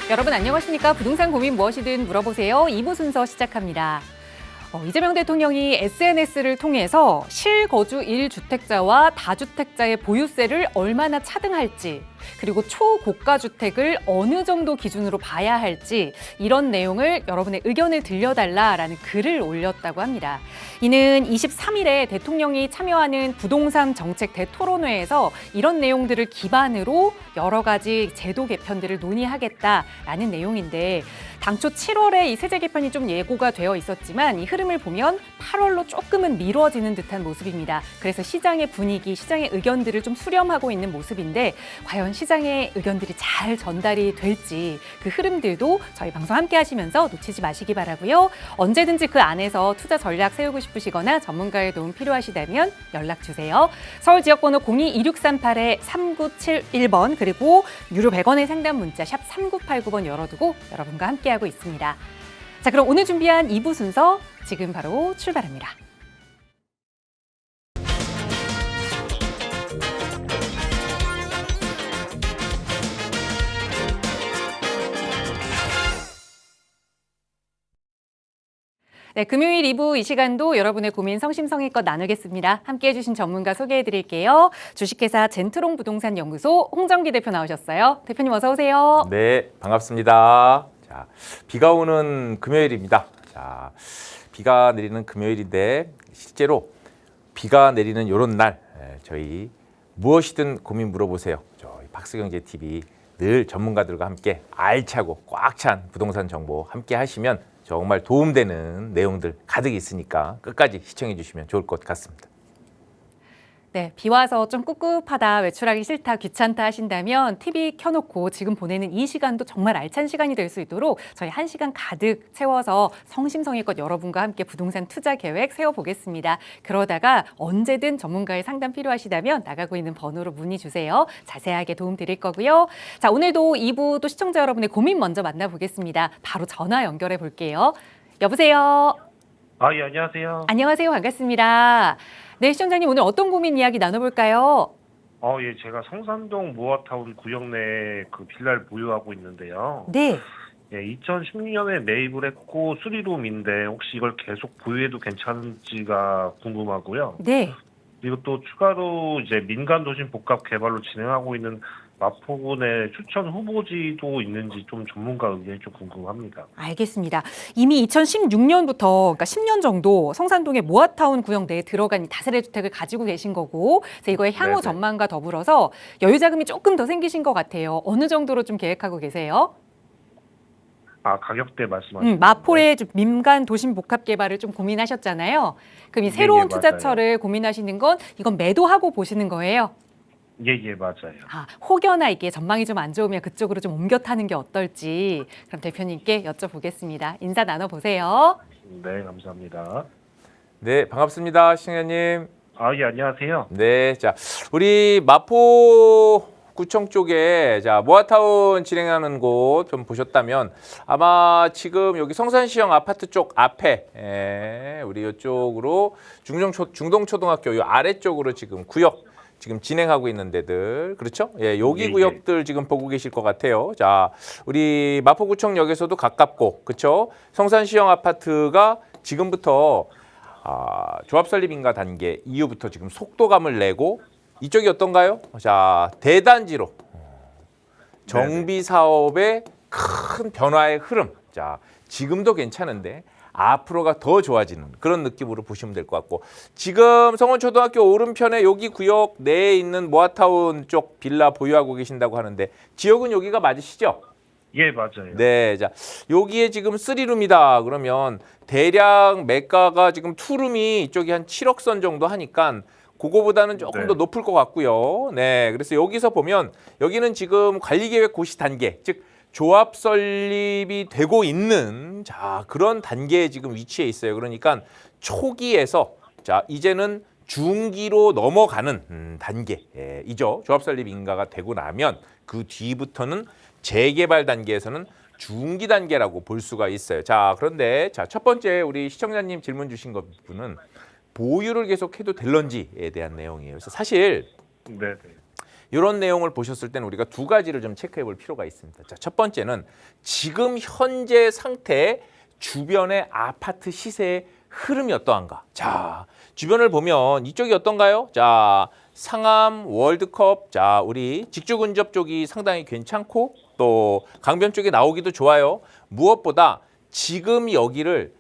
여러분 안녕하십니까? 부동산 고민 무엇이든 물어보세요. 2부 순서 시작합니다. 이재명 대통령이 SNS를 통해서 실거주 1주택자와 다주택자의 보유세를 얼마나 차등할지, 그리고 초고가 주택을 어느 정도 기준으로 봐야 할지 이런 내용을 여러분의 의견을 들려달라라는 글을 올렸다고 합니다. 이는 23일에 대통령이 참여하는 부동산 정책 대토론회에서 이런 내용들을 기반으로 여러 가지 제도 개편들을 논의하겠다라는 내용인데, 당초 7월에 이 세제 개편이 좀 예고가 되어 있었지만 이 흐름을 보면 8월로 조금은 미뤄지는 듯한 모습입니다. 그래서 시장의 분위기, 시장의 의견들을 좀 수렴하고 있는 모습인데, 과연 시장의 의견들이 잘 전달이 될지 그 흐름들도 저희 방송 함께 하시면서 놓치지 마시기 바라고요. 언제든지 그 안에서 투자 전략 세우고 싶으시거나 전문가의 도움 필요하시다면 연락 주세요. 서울 지역번호 02-2638-3971번 그리고 유료 100원의 상담 문자 샵 3989번 열어두고 여러분과 함께하고 있습니다. 자, 그럼 오늘 준비한 2부 순서 지금 바로 출발합니다. 네, 금요일 2부 이 시간도 여러분의 고민 성심성의껏 나누겠습니다. 함께해 주신 전문가 소개해 드릴게요. 주식회사 젠트롱 부동산 연구소 홍정기 대표 나오셨어요. 대표님 어서 오세요. 네, 반갑습니다. 자, 비가 오는 금요일입니다. 자, 비가 내리는 금요일인데 실제로 비가 내리는 이런 날 저희 무엇이든 고민 물어보세요. 저희 박스경제TV 늘 전문가들과 함께 알차고 꽉 찬 부동산 정보 함께 하시면 정말 도움되는 내용들 가득 있으니까 끝까지 시청해 주시면 좋을 것 같습니다. 네, 비 와서 좀 꿉꿉하다, 외출하기 싫다, 귀찮다 하신다면 TV 켜놓고 지금 보내는 이 시간도 정말 알찬 시간이 될 수 있도록 저희 1시간 가득 채워서 성심성의껏 여러분과 함께 부동산 투자 계획 세워보겠습니다. 그러다가 언제든 전문가의 상담 필요하시다면 나가고 있는 번호로 문의 주세요. 자세하게 도움 드릴 거고요. 자, 오늘도 2부 또 시청자 여러분의 고민 먼저 만나보겠습니다. 바로 전화 연결해 볼게요. 여보세요? 예, 안녕하세요. 안녕하세요. 반갑습니다. 네, 시청자님 오늘 어떤 고민 이야기 나눠볼까요? 예, 제가 성산동 모아타운 구역 내에 그 빌라를 보유하고 있는데요. 네. 예, 2016년에 매입을 했고 수리룸인데 혹시 이걸 계속 보유해도 괜찮은지가 궁금하고요. 네. 그리고 또 추가로 이제 민간 도심 복합 개발로 진행하고 있는 마포군의 추천 후보지도 있는지 좀 전문가 의견이 좀 궁금합니다. 알겠습니다. 이미 2016년부터 그러니까 10년 정도 성산동의 모아타운 구역 내에 들어간 다세대 주택을 가지고 계신 거고, 그래서 이거의 향후 네네. 전망과 더불어서 여유 자금이 조금 더 생기신 것 같아요. 어느 정도로 좀 계획하고 계세요? 가격대 말씀하시는 마포의 좀 민간 도심 복합 개발을 좀 고민하셨잖아요. 그럼 이 새로운 예, 투자처를 고민하시는 건 이건 매도하고 보시는 거예요? 예, 맞아요. 혹여나 이게 전망이 좀 안 좋으면 그쪽으로 좀 옮겨 타는 게 어떨지 그럼 대표님께 여쭤보겠습니다. 인사 나눠보세요. 네, 감사합니다. 네, 반갑습니다. 시청자님. 예, 안녕하세요. 네, 자, 우리 마포구청 쪽에 자 모아타운 진행하는 곳 좀 보셨다면 아마 지금 여기 성산시형 아파트 쪽 앞에 우리 이쪽으로 중동초등학교 이 아래쪽으로 지금 구역 지금 진행하고 있는 데들, 그렇죠? 예, 여기 예, 구역들 지금 보고 계실 것 같아요. 자, 우리 마포구청역에서도 가깝고, 그렇죠? 성산시형 아파트가 지금부터 조합 설립 인가 단계 이후부터 지금 속도감을 내고, 이쪽이 어떤가요? 자, 대단지로 정비 사업의 큰 변화의 흐름. 자, 지금도 괜찮은데 앞으로가 더 좋아지는 그런 느낌으로 보시면 될 것 같고, 지금 성원초등학교 오른편에 여기 구역 내에 있는 모아타운 쪽 빌라 보유하고 계신다고 하는데 지역은 여기가 맞으시죠? 예, 맞아요. 네, 자 여기에 지금 3룸이다 그러면 대략 매가가 지금 2룸이 이쪽이 한 7억 선 정도 하니까 그거보다는 조금 네. 더 높을 것 같고요. 네, 그래서 여기서 보면 여기는 지금 관리계획 고시 단계, 즉 조합 설립이 되고 있는 자 그런 단계에 지금 위치해 있어요. 그러니까 초기에서 자 이제는 중기로 넘어가는 단계이죠. 조합 설립 인가가 되고 나면 그 뒤부터는 재개발 단계에서는 중기 단계라고 볼 수가 있어요. 자 그런데 자 첫 번째 우리 시청자님 질문 주신 것부분은 보유를 계속해도 될런지에 대한 내용이에요. 그래서 사실 네. 이런 내용을 보셨을 때는 우리가 두 가지를 좀 체크해 볼 필요가 있습니다. 자, 첫 번째는 지금 현재 상태의 주변의 아파트 시세의 흐름이 어떠한가. 자, 주변을 보면 이쪽이 어떤가요? 자, 상암, 월드컵, 자, 우리 직주근접 쪽이 상당히 괜찮고 또 강변 쪽에 나오기도 좋아요. 무엇보다 지금 여기를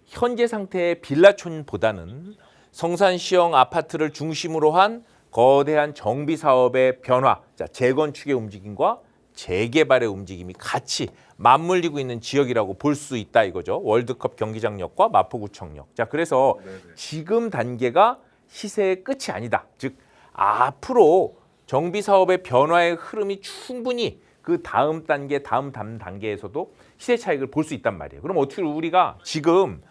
현재 상태의 빌라촌보다는 성산시형 아파트를 중심으로 한 거대한 정비 사업의 변화, 자, 재건축의 움직임과 재개발의 움직임이 같이 맞물리고 있는 지역이라고 볼 수 있다 이거죠. 월드컵 경기장역과 마포구청역. 자, 그래서 지금 단계가 시세의 끝이 아니다. 즉 앞으로 정비 사업의 변화의 흐름이 충분히 그 다음 단계, 다음 단계에서도 시세 차익을 볼 수 있단 말이에요. 그럼 어떻게 우리가 지금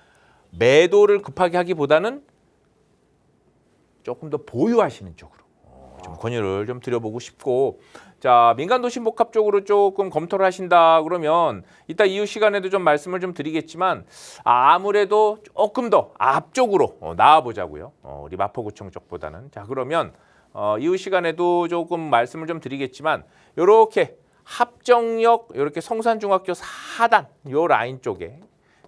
매도를 급하게 하기보다는 조금 더 보유하시는 쪽으로 좀 권유를 좀 드려보고 싶고, 자, 민간도시복합 쪽으로 조금 검토를 하신다 그러면 이따 이후 시간에도 좀 말씀을 좀 드리겠지만 아무래도 조금 더 앞쪽으로 나와보자고요. 우리 마포구청 쪽보다는. 자, 그러면 이후 시간에도 조금 말씀을 좀 드리겠지만 이렇게 합정역 이렇게 성산중학교 4단 요 라인 쪽에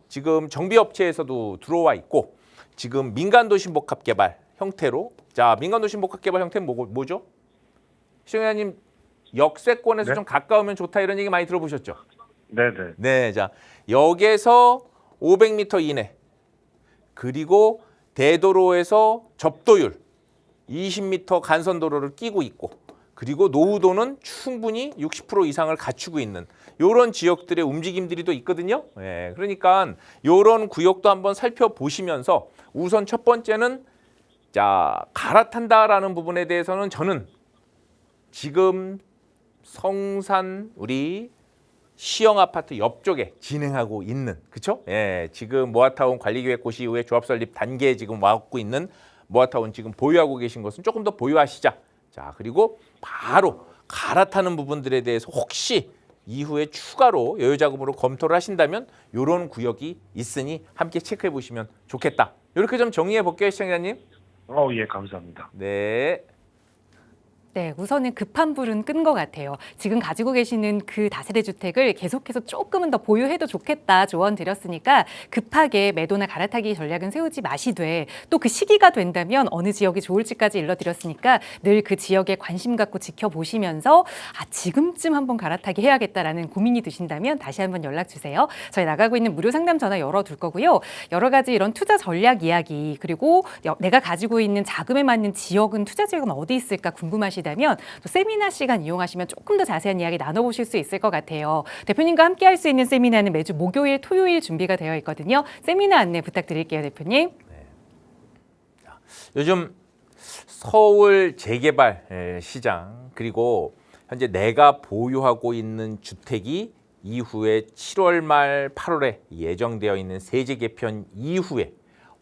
지금 정비업체에서도 들어와 있고 지금 민간도시복합개발 형태로, 자, 민간도시복합개발 형태는 뭐죠? 시청자님 역세권에서 네? 좀 가까우면 좋다 이런 얘기 많이 들어보셨죠? 네네. 네, 자, 역에서 500m 이내 그리고 대도로에서 접도율 20m 간선도로를 끼고 있고 그리고 노후도는 충분히 60% 이상을 갖추고 있는 이런 지역들의 움직임들이 또 있거든요. 예, 그러니까 이런 구역도 한번 살펴보시면서 우선 첫 번째는 자, 갈아탄다라는 부분에 대해서는 저는 지금 성산 우리 시형 아파트 옆쪽에 진행하고 있는, 그렇죠? 예, 지금 모아타운 관리계획고시 이후에 조합 설립 단계에 지금 와갖고 있는 모아타운 지금 보유하고 계신 것은 조금 더 보유하시자. 자, 그리고 바로 갈아타는 부분들에 대해서 혹시 이후에 추가로 여유 자금으로 검토를 하신다면 이런 구역이 있으니 함께 체크해 보시면 좋겠다. 이렇게 좀 정리해 볼게요, 시청자님. 예, 감사합니다. 네. 네, 우선은 급한 불은 끈 것 같아요. 지금 가지고 계시는 그 다세대 주택을 계속해서 조금은 더 보유해도 좋겠다 조언 드렸으니까 급하게 매도나 갈아타기 전략은 세우지 마시되 또 그 시기가 된다면 어느 지역이 좋을지까지 일러드렸으니까 늘 그 지역에 관심 갖고 지켜보시면서 지금쯤 한번 갈아타기 해야겠다라는 고민이 드신다면 다시 한번 연락 주세요. 저희 나가고 있는 무료 상담 전화 열어둘 거고요. 여러 가지 이런 투자 전략 이야기 그리고 내가 가지고 있는 자금에 맞는 지역은 투자 지역은 어디 있을까 궁금하시다면 또 세미나 시간 이용하시면 조금 더 자세한 이야기 나눠보실 수 있을 것 같아요. 대표님과 함께 할 수 있는 세미나는 매주 목요일, 토요일 준비가 되어 있거든요. 세미나 안내 부탁드릴게요, 대표님. 요즘 서울 재개발 시장 그리고 현재 내가 보유하고 있는 주택이 이후에 7월 말 8월에 예정되어 있는 세제 개편 이후에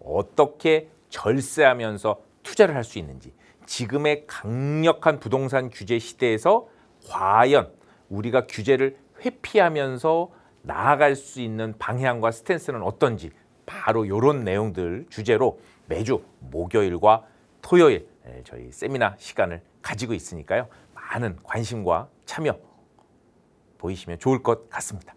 어떻게 절세하면서 투자를 할 수 있는지, 지금의 강력한 부동산 규제 시대에서 과연 우리가 규제를 회피하면서 나아갈 수 있는 방향과 스탠스는 어떤지, 바로 이런 내용들 주제로 매주 목요일과 토요일 저희 세미나 시간을 가지고 있으니까요. 많은 관심과 참여 보이시면 좋을 것 같습니다.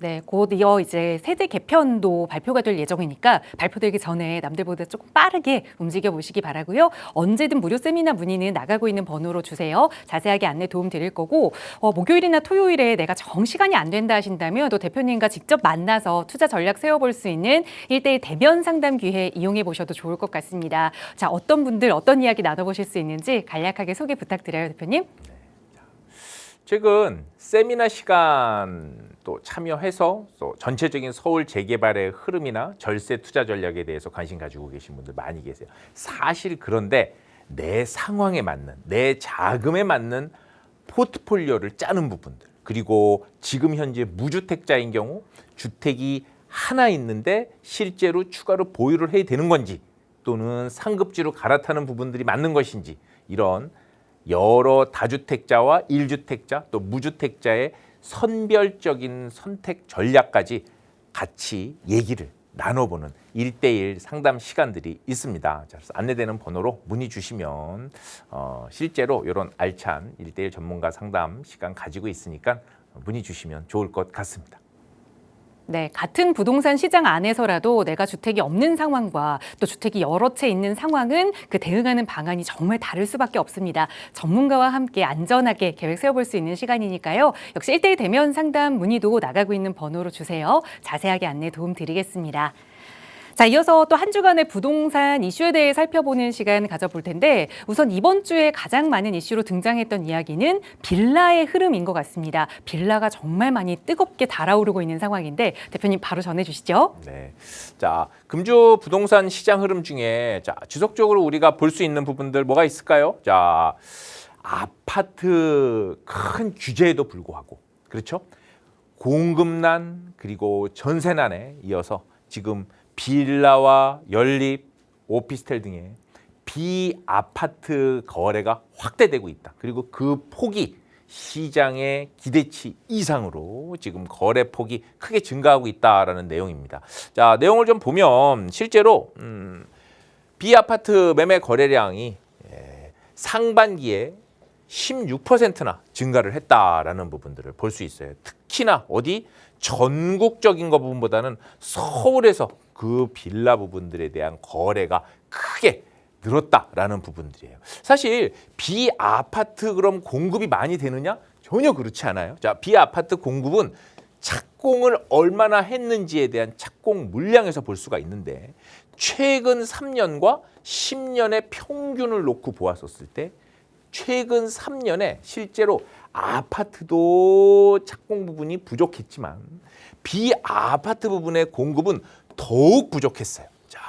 네, 곧 이어 이제 세제 개편도 발표가 될 예정이니까 발표되기 전에 남들보다 조금 빠르게 움직여 보시기 바라고요. 언제든 무료 세미나 문의는 나가고 있는 번호로 주세요. 자세하게 안내 도움 드릴 거고 목요일이나 토요일에 내가 정시간이 안 된다 하신다면 또 대표님과 직접 만나서 투자 전략 세워볼 수 있는 1대1 대면 상담 기회 이용해 보셔도 좋을 것 같습니다. 자, 어떤 분들 어떤 이야기 나눠보실 수 있는지 간략하게 소개 부탁드려요, 대표님. 최근 세미나 시간 또 참여해서 또 전체적인 서울 재개발의 흐름이나 절세 투자 전략에 대해서 관심 가지고 계신 분들 많이 계세요. 사실 그런데 내 상황에 맞는, 내 자금에 맞는 포트폴리오를 짜는 부분들, 그리고 지금 현재 무주택자인 경우 주택이 하나 있는데 실제로 추가로 보유를 해야 되는 건지 또는 상급지로 갈아타는 부분들이 맞는 것인지, 이런 여러 다주택자와 1주택자 또 무주택자의 선별적인 선택 전략까지 같이 얘기를 나눠보는 1대1 상담 시간들이 있습니다. 자, 그래서 안내되는 번호로 문의 주시면 실제로 이런 알찬 1대1 전문가 상담 시간 가지고 있으니까 문의 주시면 좋을 것 같습니다. 네, 같은 부동산 시장 안에서라도 내가 주택이 없는 상황과 또 주택이 여러 채 있는 상황은 그 대응하는 방안이 정말 다를 수밖에 없습니다. 전문가와 함께 안전하게 계획 세워볼 수 있는 시간이니까요. 역시 1대1 대면 상담 문의도 나가고 있는 번호로 주세요. 자세하게 안내 도움 드리겠습니다. 자, 이어서 또 한 주간의 부동산 이슈에 대해 살펴보는 시간 가져볼 텐데 우선 이번 주에 가장 많은 이슈로 등장했던 이야기는 빌라의 흐름인 것 같습니다. 빌라가 정말 많이 뜨겁게 달아오르고 있는 상황인데 대표님 바로 전해주시죠. 네, 자 금주 부동산 시장 흐름 중에 자 지속적으로 우리가 볼 수 있는 부분들 뭐가 있을까요? 자 아파트 큰 규제에도 불구하고 그렇죠? 공급난 그리고 전세난에 이어서 지금 빌라와 연립, 오피스텔 등의 비아파트 거래가 확대되고 있다. 그리고 그 폭이 시장의 기대치 이상으로 지금 거래 폭이 크게 증가하고 있다라는 내용입니다. 자, 내용을 좀 보면 실제로 비아파트 매매 거래량이 상반기에 16%나 증가를 했다라는 부분들을 볼 수 있어요. 특히나 어디 전국적인 것 부분보다는 서울에서 그 빌라 부분들에 대한 거래가 크게 늘었다라는 부분들이에요. 사실 비아파트 그럼 공급이 많이 되느냐? 전혀 그렇지 않아요. 자, 비아파트 공급은 착공을 얼마나 했는지에 대한 착공 물량에서 볼 수가 있는데 최근 3년과 10년의 평균을 놓고 보았었을 때 최근 3년에 실제로 아파트도 착공 부분이 부족했지만 비아파트 부분의 공급은 더욱 부족했어요. 자,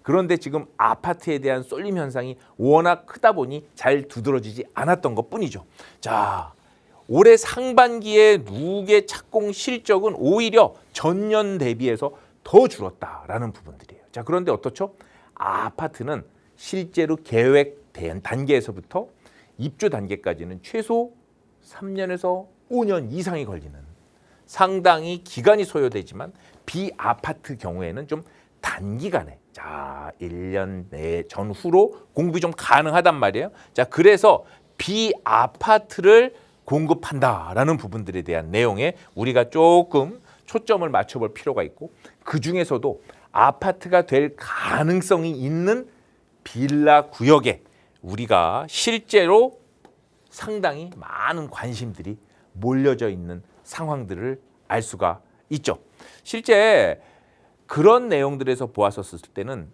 그런데 지금 아파트에 대한 쏠림 현상이 워낙 크다 보니 잘 두드러지지 않았던 것뿐이죠. 자, 올해 상반기에 누계 착공 실적은 오히려 전년 대비해서 더 줄었다라는 부분들이에요. 자, 그런데 어떻죠? 아파트는 실제로 계획된 단계에서부터 입주 단계까지는 최소 3년에서 5년 이상이 걸리는 상당히 기간이 소요되지만 비아파트 경우에는 좀 단기간에 자 1년 내 전후로 공급이 좀 가능하단 말이에요. 자, 그래서 비아파트를 공급한다라는 부분들에 대한 내용에 우리가 조금 초점을 맞춰볼 필요가 있고 그중에서도 아파트가 될 가능성이 있는 빌라 구역에 우리가 실제로 상당히 많은 관심들이 몰려져 있는 상황들을 알 수가 있죠. 실제 그런 내용들에서 보았었을 때는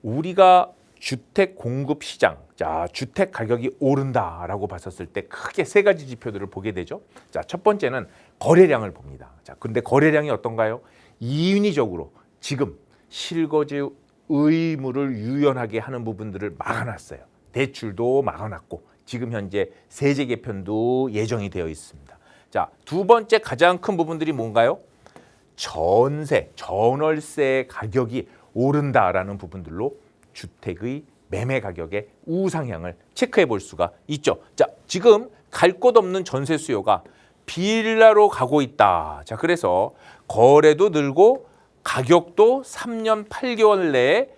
우리가 주택 공급 시장, 자 주택 가격이 오른다라고 봤었을 때 크게 세 가지 지표들을 보게 되죠. 자, 첫 번째는 거래량을 봅니다. 자, 근데 거래량이 어떤가요? 인위적으로 지금 실거주 의무를 유연하게 하는 부분들을 막아놨어요. 대출도 막아놨고 지금 현재 세제 개편도 예정이 되어 있습니다. 자, 두 번째 가장 큰 부분들이 뭔가요? 전세, 전월세 가격이 오른다라는 부분들로 주택의 매매 가격의 우상향을 체크해 볼 수가 있죠. 자, 지금 갈 곳 없는 전세 수요가 빌라로 가고 있다. 자, 그래서 거래도 늘고 가격도 3년 8개월 내에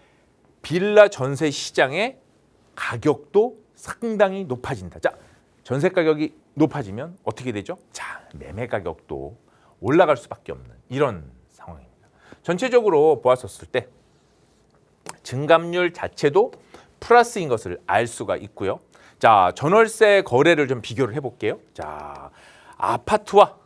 빌라 전세 시장의 가격도 상당히 높아진다. 자, 전세 가격이 높아지면 어떻게 되죠? 자, 매매 가격도 올라갈 수밖에 없는 이런 상황입니다. 전체적으로 보았었을 때 증감률 자체도 플러스인 것을 알 수가 있고요. 자, 전월세 거래를 좀 비교를 해볼게요. 자, 아파트와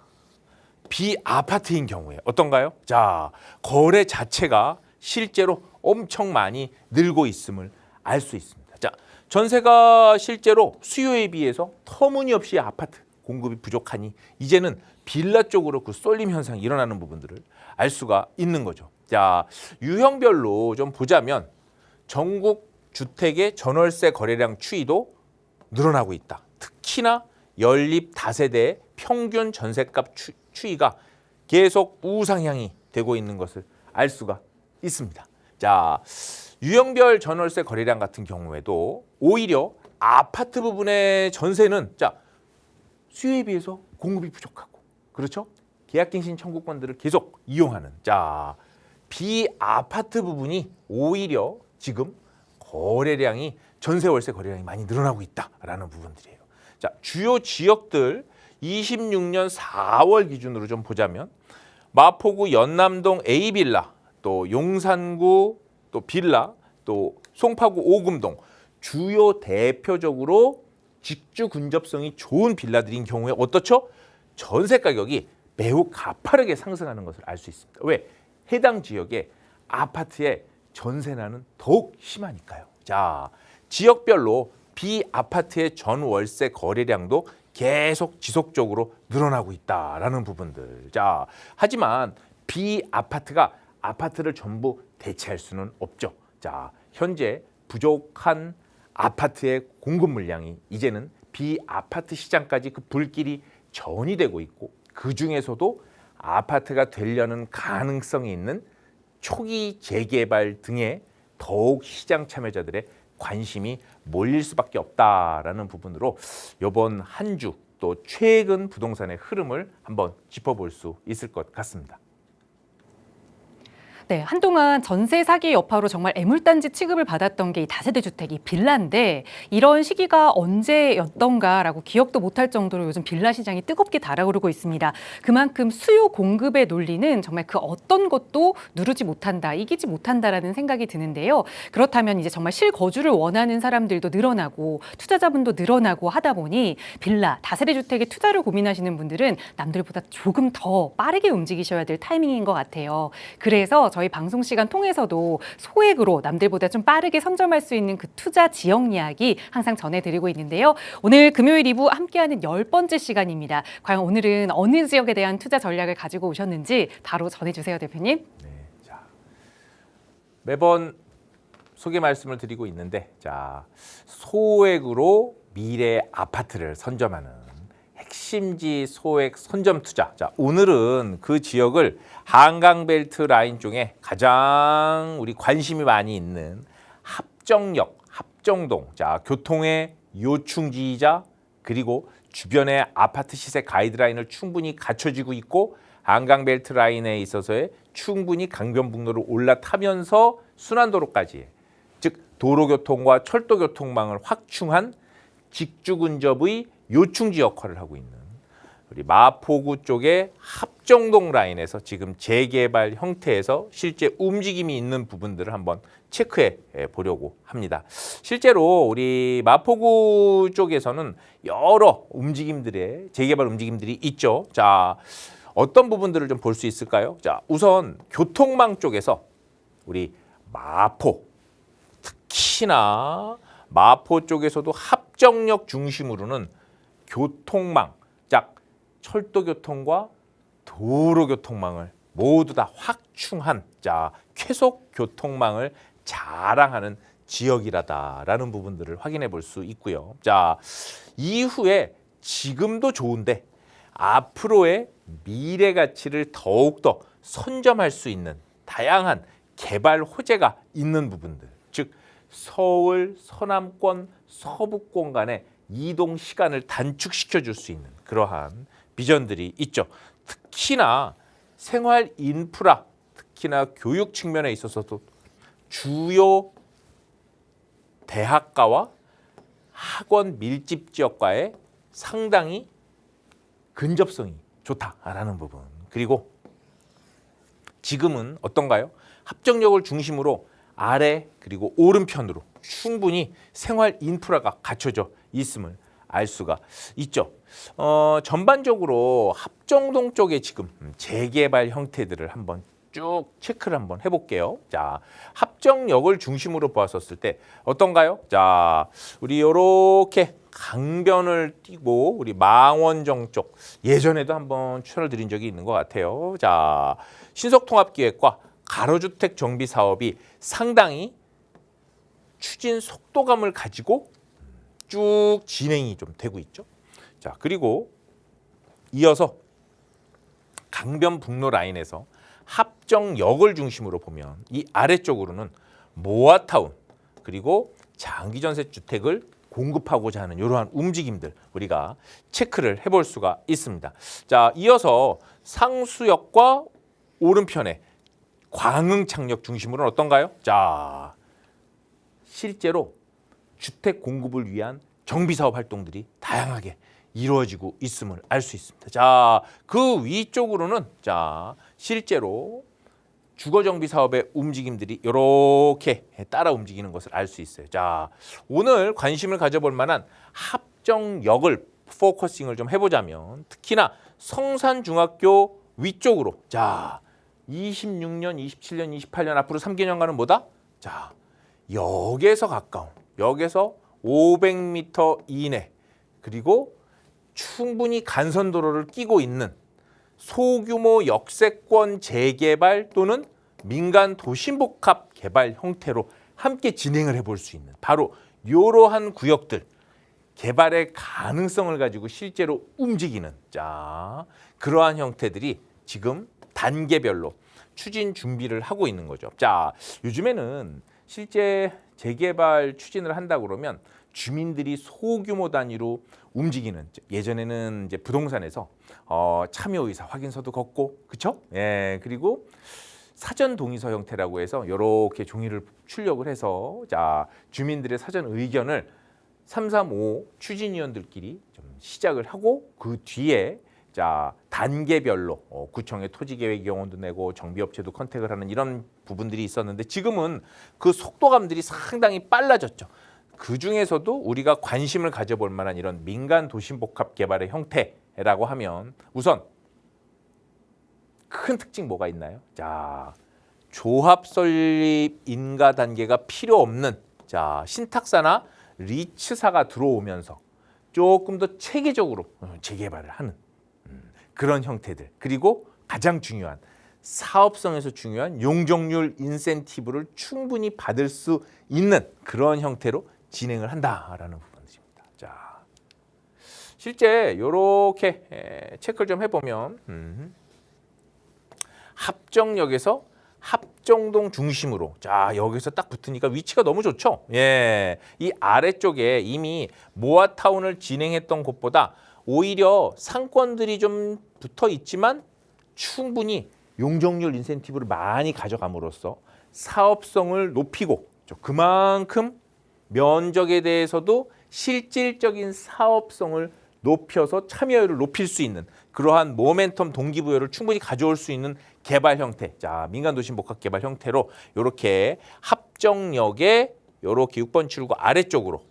비아파트인 경우에 어떤가요? 자, 거래 자체가 실제로 엄청 많이 늘고 있음을 알 수 있습니다. 자, 전세가 실제로 수요에 비해서 터무니없이 아파트 공급이 부족하니 이제는 빌라 쪽으로 그 쏠림 현상이 일어나는 부분들을 알 수가 있는 거죠. 자, 유형별로 좀 보자면 전국 주택의 전월세 거래량 추이도 늘어나고 있다. 특히나 연립 다세대의 평균 전세값 추이가 계속 우상향이 되고 있는 것을 알 수가 있습니다. 자, 유형별 전월세 거래량 같은 경우에도 오히려 아파트 부분의 전세는 자 수요에 비해서 공급이 부족하고 그렇죠? 계약갱신 청구권들을 계속 이용하는 자 비아파트 부분이 오히려 지금 거래량이 전세 월세 거래량이 많이 늘어나고 있다라는 부분들이에요. 자, 주요 지역들 26년 4월 기준으로 좀 보자면 마포구 연남동 A빌라, 또 용산구 또 빌라, 또 송파구 오금동 주요 대표적으로 직주 근접성이 좋은 빌라들인 경우에 어떻죠? 전세 가격이 매우 가파르게 상승하는 것을 알 수 있습니다. 왜? 해당 지역의 아파트의 전세난은 더욱 심하니까요. 자, 지역별로 비아파트의 전월세 거래량도 계속 지속적으로 늘어나고 있다라는 부분들. 자, 하지만 비아파트가 아파트를 전부 대체할 수는 없죠. 자, 현재 부족한 아파트의 공급 물량이 이제는 비아파트 시장까지 그 불길이 전이되고 있고, 그 중에서도 아파트가 되려는 가능성이 있는 초기 재개발 등에 더욱 시장 참여자들의 관심이 몰릴 수밖에 없다라는 부분으로 이번 한 주 또 최근 부동산의 흐름을 한번 짚어볼 수 있을 것 같습니다. 네, 한동안 전세 사기 여파로 정말 애물단지 취급을 받았던 게 이 다세대 주택이 빌라인데, 이런 시기가 언제였던가라고 기억도 못할 정도로 요즘 빌라 시장이 뜨겁게 달아오르고 있습니다. 그만큼 수요 공급의 논리는 정말 그 어떤 것도 누르지 못한다, 이기지 못한다라는 생각이 드는데요. 그렇다면 이제 정말 실거주를 원하는 사람들도 늘어나고 투자자분도 늘어나고 하다 보니 빌라, 다세대 주택에 투자를 고민하시는 분들은 남들보다 조금 더 빠르게 움직이셔야 될 타이밍인 것 같아요. 그래서 저희 방송 시간 통해서도 소액으로 남들보다 좀 빠르게 선점할 수 있는 그 투자 지역 이야기 항상 전해드리고 있는데요. 오늘 금요일 2부 함께하는 10번째 시간입니다. 과연 오늘은 어느 지역에 대한 투자 전략을 가지고 오셨는지 바로 전해주세요, 대표님. 네, 자, 매번 소개 말씀을 드리고 있는데, 자, 소액으로 미래 아파트를 선점하는 핵심지 소액 선점 투자. 자, 오늘은 그 지역을 한강벨트 라인 중에 가장 우리 관심이 많이 있는 합정역, 합정동. 자, 교통의 요충지이자 그리고 주변의 아파트 시세 가이드라인을 충분히 갖춰지고 있고, 한강벨트 라인에 있어서의 충분히 강변북로를 올라타면서 순환도로까지, 즉 도로교통과 철도교통망을 확충한 직주 근접의 요충지 역할을 하고 있는 우리 마포구 쪽의 합정동 라인에서 지금 재개발 형태에서 실제 움직임이 있는 부분들을 한번 체크해 보려고 합니다. 실제로 우리 마포구 쪽에서는 여러 움직임들의 재개발 움직임들이 있죠. 자, 어떤 부분들을 좀 볼 수 있을까요? 자, 우선 교통망 쪽에서 우리 마포, 특히나 마포 쪽에서도 합정역 중심으로는 교통망, 즉 철도교통과 도로교통망을 모두 다 확충한, 자, 쾌속 교통망을 자랑하는 지역이라다라는 부분들을 확인해 볼 수 있고요. 자, 이후에 지금도 좋은데 앞으로의 미래 가치를 더욱더 선점할 수 있는 다양한 개발 호재가 있는 부분들, 즉 서울, 서남권, 서북권 간의 이동 시간을 단축시켜 줄 수 있는 그러한 비전들이 있죠. 특히나 생활 인프라, 특히나 교육 측면에 있어서도 주요 대학가와 학원 밀집 지역과의 상당히 근접성이 좋다라는 부분. 그리고 지금은 어떤가요? 합정역을 중심으로 아래 그리고 오른편으로 충분히 생활 인프라가 갖춰져 있음을 알 수가 있죠. 전반적으로 합정동 쪽에 지금 재개발 형태들을 한번 쭉 체크를 한번 해볼게요. 자, 합정역을 중심으로 보았었을 때 어떤가요? 자, 우리 이렇게 강변을 띄고 우리 망원정 쪽 예전에도 한번 추천을 드린 적이 있는 것 같아요. 자, 신속통합기획과 가로주택 정비 사업이 상당히 추진 속도감을 가지고 쭉 진행이 좀 되고 있죠. 자, 그리고 이어서 강변북로 라인에서 합정역을 중심으로 보면 이 아래쪽으로는 모아타운 그리고 장기전세 주택을 공급하고자 하는 이러한 움직임들 우리가 체크를 해볼 수가 있습니다. 자, 이어서 상수역과 오른편에 광흥 창역 중심으로는 어떤가요? 자, 실제로 주택 공급을 위한 정비 사업 활동들이 다양하게 이루어지고 있음을 알 수 있습니다. 자, 그 위쪽으로는 자, 실제로 주거 정비 사업의 움직임들이 이렇게 따라 움직이는 것을 알 수 있어요. 자, 오늘 관심을 가져볼 만한 합정역을 포커싱을 좀 해보자면 특히나 성산중학교 위쪽으로 자, 26년, 27년, 28년 앞으로 3개년간은 뭐다? 자, 역에서 가까운, 역에서 500m 이내 그리고 충분히 간선도로를 끼고 있는 소규모 역세권 재개발 또는 민간 도심복합 개발 형태로 함께 진행을 해볼 수 있는 바로 이러한 구역들 개발의 가능성을 가지고 실제로 움직이는 자, 그러한 형태들이 지금 단계별로 추진 준비를 하고 있는 거죠. 자, 요즘에는 실제 재개발 추진을 한다 그러면 주민들이 소규모 단위로 움직이는 예전에는 이제 부동산에서 참여 의사 확인서도 걷고 그렇죠? 예, 그리고 사전 동의서 형태라고 해서 이렇게 종이를 출력을 해서 자, 주민들의 사전 의견을 335 추진위원들끼리 좀 시작을 하고 그 뒤에 자, 단계별로 구청의 토지계획위원도 내고 정비업체도 컨택을 하는 이런 부분들이 있었는데 지금은 그 속도감들이 상당히 빨라졌죠. 그중에서도 우리가 관심을 가져볼 만한 이런 민간 도심복합 개발의 형태라고 하면 우선 큰 특징 뭐가 있나요? 자, 조합 설립 인가 단계가 필요 없는 자, 신탁사나 리츠사가 들어오면서 조금 더 체계적으로 재개발을 하는 그런 형태들 그리고 가장 중요한 사업성에서 중요한 용적률 인센티브를 충분히 받을 수 있는 그런 형태로 진행을 한다라는 부분들입니다. 자, 실제 이렇게 체크를 좀 해보면 합정역에서 합정동 중심으로 자, 여기서 딱 붙으니까 위치가 너무 좋죠. 예, 이 아래쪽에 이미 모아타운을 진행했던 곳보다 오히려 상권들이 좀 붙어 있지만 충분히 용적률 인센티브를 많이 가져감으로써 사업성을 높이고 그만큼 면적에 대해서도 실질적인 사업성을 높여서 참여율을 높일 수 있는 그러한 모멘텀 동기부여를 충분히 가져올 수 있는 개발 형태. 자, 민간 도심 복합 개발 형태로 이렇게 합정역에 이렇게 6번 출구 아래쪽으로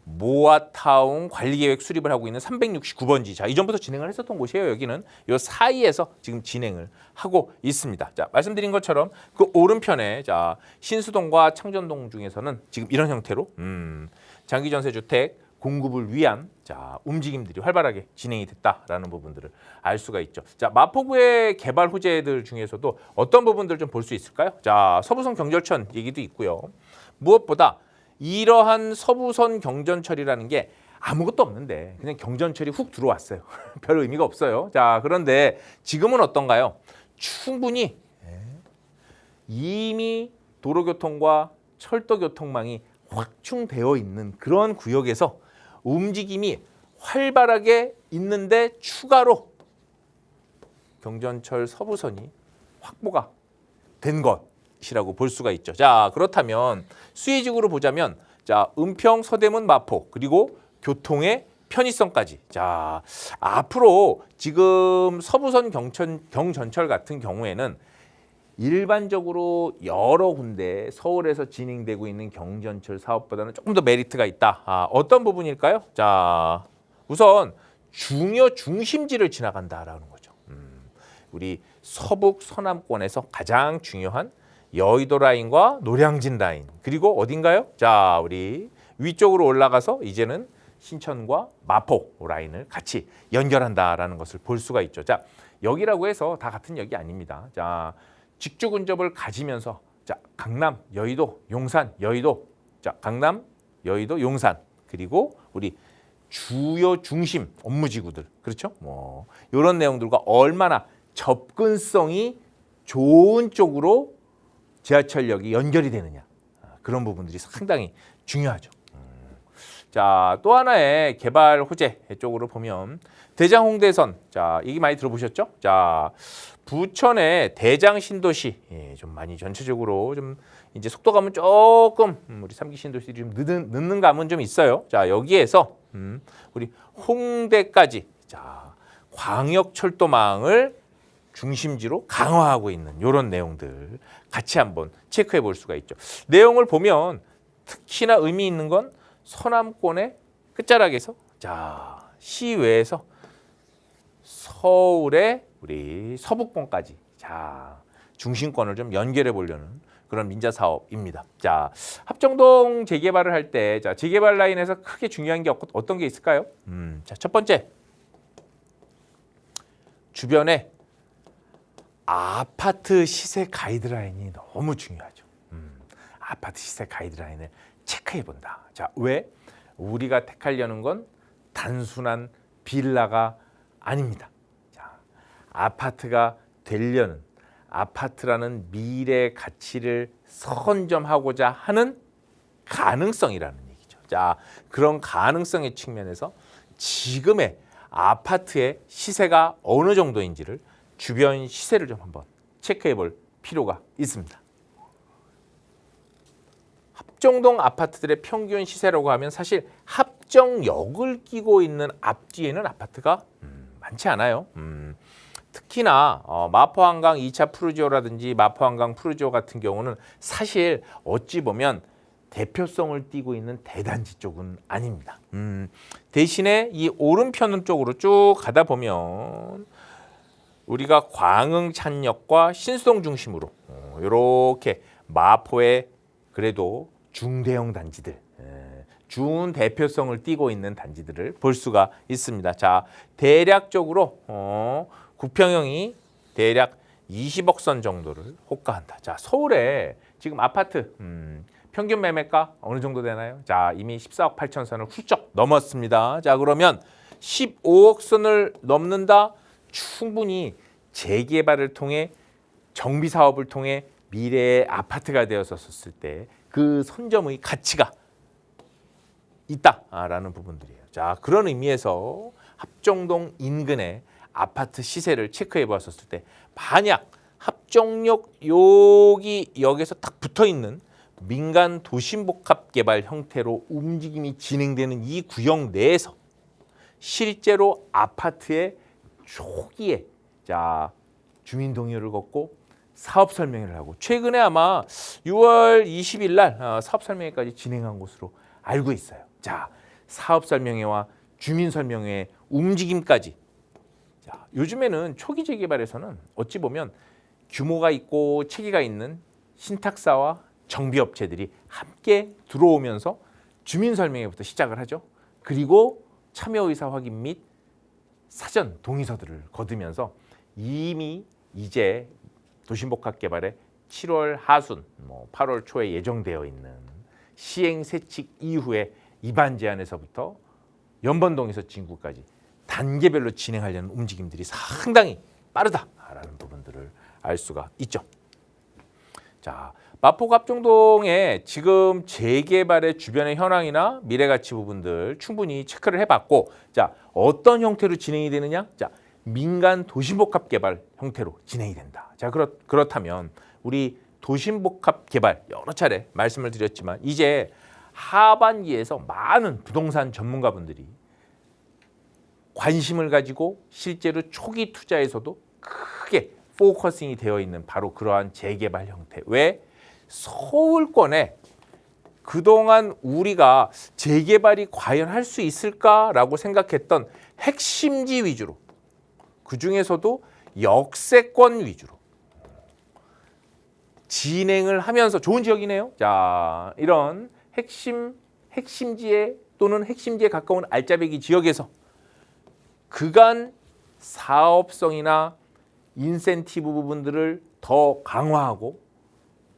모아타운 관리계획 수립을 하고 있는 369번지. 자, 이전부터 진행을 했었던 곳이에요. 여기는 요 사이에서 지금 진행을 하고 있습니다. 자, 말씀드린 것처럼 그 오른편에 자, 신수동과 창전동 중에서는 지금 이런 형태로 장기 전세 주택 공급을 위한 자, 움직임들이 활발하게 진행이 됐다라는 부분들을 알 수가 있죠. 자, 마포구의 개발 호재들 중에서도 어떤 부분들 좀 볼 수 있을까요? 자, 서부선 경전철 얘기도 있고요. 무엇보다 이러한 서부선 경전철이라는 게 아무것도 없는데 그냥 경전철이 훅 들어왔어요. 별 의미가 없어요. 자, 그런데 지금은 어떤가요? 충분히 이미 도로교통과 철도교통망이 확충되어 있는 그런 구역에서 움직임이 활발하게 있는데 추가로 경전철 서부선이 확보가 된 것이라고 볼 수가 있죠. 자, 그렇다면 수혜직으로 보자면 자, 은평, 서대문, 마포 그리고 교통의 편의성까지. 자, 앞으로 지금 서부선 경전철 같은 경우에는 일반적으로 여러 군데 서울에서 진행되고 있는 경전철 사업보다는 조금 더 메리트가 있다. 어떤 부분일까요? 자, 우선 중요 중심지를 지나간다라는 거죠. 우리 서북 서남권에서 가장 중요한 여의도 라인과 노량진 라인 그리고 어딘가요? 자, 우리 위쪽으로 올라가서 이제는 신천과 마포 라인을 같이 연결한다라는 것을 볼 수가 있죠. 자, 역이라고 해서 다 같은 역이 아닙니다. 자, 직주 근접을 가지면서 자, 강남, 여의도, 용산, 여의도, 자, 강남, 여의도, 용산 그리고 우리 주요 중심 업무지구들 그렇죠? 뭐 이런 내용들과 얼마나 접근성이 좋은 쪽으로 지하철역이 연결이 되느냐 그런 부분들이 상당히 중요하죠. 자, 또 하나의 개발 호재 쪽으로 보면 대장 홍대선. 자, 이게 많이 들어보셨죠? 자, 부천의 대장 신도시. 예, 좀 많이 전체적으로 좀 이제 속도감은 조금 우리 3기 신도시들이 좀 늦는 감은 좀 있어요. 자, 여기에서 우리 홍대까지 자, 광역철도망을 중심지로 강화하고 있는 이런 내용들 같이 한번 체크해 볼 수가 있죠. 내용을 보면 특히나 의미 있는 건 서남권의 끝자락에서 자, 시외에서 서울의 우리 서북권까지 자, 중심권을 좀 연결해 보려는 그런 민자 사업입니다. 자, 합정동 재개발을 할 때 자, 재개발 라인에서 크게 중요한 게 어떤 게 있을까요? 자, 첫 번째. 주변에 아파트 시세 가이드라인이 너무 중요하죠. 아파트 시세 가이드라인을 체크해 본다. 자, 왜? 우리가 택하려는 건 단순한 빌라가 아닙니다. 자, 아파트가 되려는 아파트라는 미래 가치를 선점하고자 하는 가능성이라는 얘기죠. 자, 그런 가능성의 측면에서 지금의 아파트의 시세가 어느 정도인지를 주변 시세를 좀 한번 체크해 볼 필요가 있습니다. 합정동 아파트들의 평균 시세라고 하면 사실 합정역을 끼고 있는 앞뒤에는 아파트가 많지 않아요. 특히나 마포한강 2차 푸르지오라든지 마포한강 푸르지오 같은 경우는 사실 어찌 보면 대표성을 띠고 있는 대단지 쪽은 아닙니다. 대신에 이 오른편 쪽으로 쭉 가다 보면 우리가 광흥찬역과 신수동 중심으로 이렇게 마포의 그래도 중대형 단지들, 준 대표성을 띠고 있는 단지들을 볼 수가 있습니다. 자, 대략적으로 구평형이 대략 20억 선 정도를 호가한다. 자, 서울에 지금 아파트 평균 매매가 어느 정도 되나요? 자, 이미 14억 8천 선을 훌쩍 넘었습니다. 자, 그러면 15억 선을 넘는다? 충분히 재개발을 통해 정비 사업을 통해 미래의 아파트가 되었었을 때 그 선점의 가치가 있다라는 부분들이에요. 자, 그런 의미에서 합정동 인근의 아파트 시세를 체크해 보았을 때 만약 합정역 역에서 딱 붙어 있는 민간 도심복합 개발 형태로 움직임이 진행되는 이 구역 내에서 실제로 아파트의 초기에 자, 주민 동의를 걷고 사업 설명회를 하고 최근에 아마 6월 20일 날 사업 설명회까지 진행한 것으로 알고 있어요. 자, 사업 설명회와 주민 설명회 움직임까지. 자, 요즘에는 초기 재개발에서는 어찌 보면 규모가 있고 체계가 있는 신탁사와 정비업체들이 함께 들어오면서 주민 설명회부터 시작을 하죠. 그리고 참여 의사 확인 및 사전 동의서들을 거두면서 이미 이제 도심복합 개발에 7월 하순, 8월 초에 예정되어 있는 시행 세칙 이후에 입안 제한에서부터 연번동에서 진구까지 단계별로 진행하려는 움직임들이 상당히 빠르다라는 부분들을 알 수가 있죠. 자, 마포 합정동의 지금 재개발의 주변의 현황이나 미래가치 부분들 충분히 체크를 해봤고, 자, 어떤 형태로 진행이 되느냐? 자, 민간 도심복합 개발 형태로 진행이 된다. 자, 그렇다면 우리 도심복합 개발 여러 차례 말씀을 드렸지만 이제 하반기에서 많은 부동산 전문가분들이 관심을 가지고 실제로 초기 투자에서도 크게 포커싱이 되어 있는 바로 그러한 재개발 형태. 왜? 서울권에 그동안 우리가 재개발이 과연 할 수 있을까라고 생각했던 핵심지 위주로, 그중에서도 역세권 위주로 진행을 하면서 좋은 지역이네요. 자, 이런 핵심지에 또는 핵심지에 가까운 알짜배기 지역에서 그간 사업성이나 인센티브 부분들을 더 강화하고